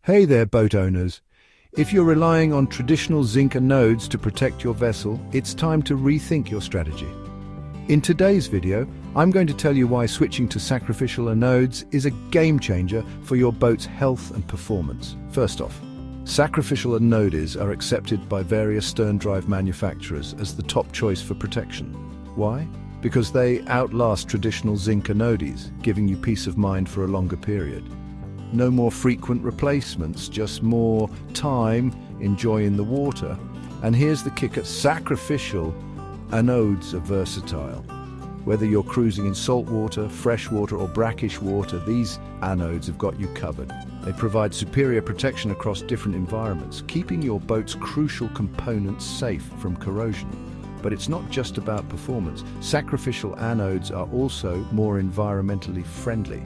Hey there, boat owners. If you're relying on traditional zinc anodes to protect your vessel, it's time to rethink your strategy. In today's video, I'm going to tell you why switching to sacrificial anodes is a game changer for your boat's health and performance. First off, sacrificial anodes are accepted by various stern drive manufacturers as the top choice for protection. Why? Because they outlast traditional zinc anodes, giving you peace of mind for a longer period. No more frequent replacements, just more time enjoying the water. And here's the kicker: sacrificial anodes are versatile. Whether you're cruising in saltwater, freshwater or brackish water, these anodes have got you covered. They provide superior protection across different environments, keeping your boat's crucial components safe from corrosion. But it's not just about performance. Sacrificial anodes are also more environmentally friendly.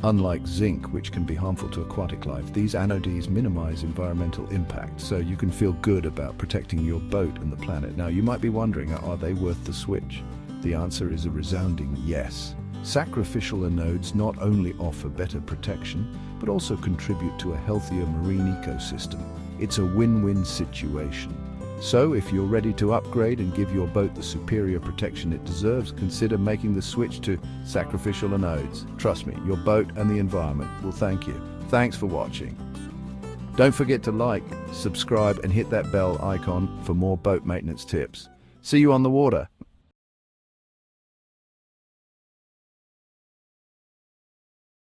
Unlike zinc, which can be harmful to aquatic life, these anodes minimize environmental impact, so you can feel good about protecting your boat and the planet. Now, you might be wondering, are they worth the switch? The answer is a resounding yes. Sacrificial anodes not only offer better protection, but also contribute to a healthier marine ecosystem. It's a win-win situation. So, if you're ready to upgrade and give your boat the superior protection it deserves, consider making the switch to sacrificial anodes. Trust me, your boat and the environment will thank you. Thanks for watching. Don't forget to like, subscribe, and hit that bell icon for more boat maintenance tips. See you on the water.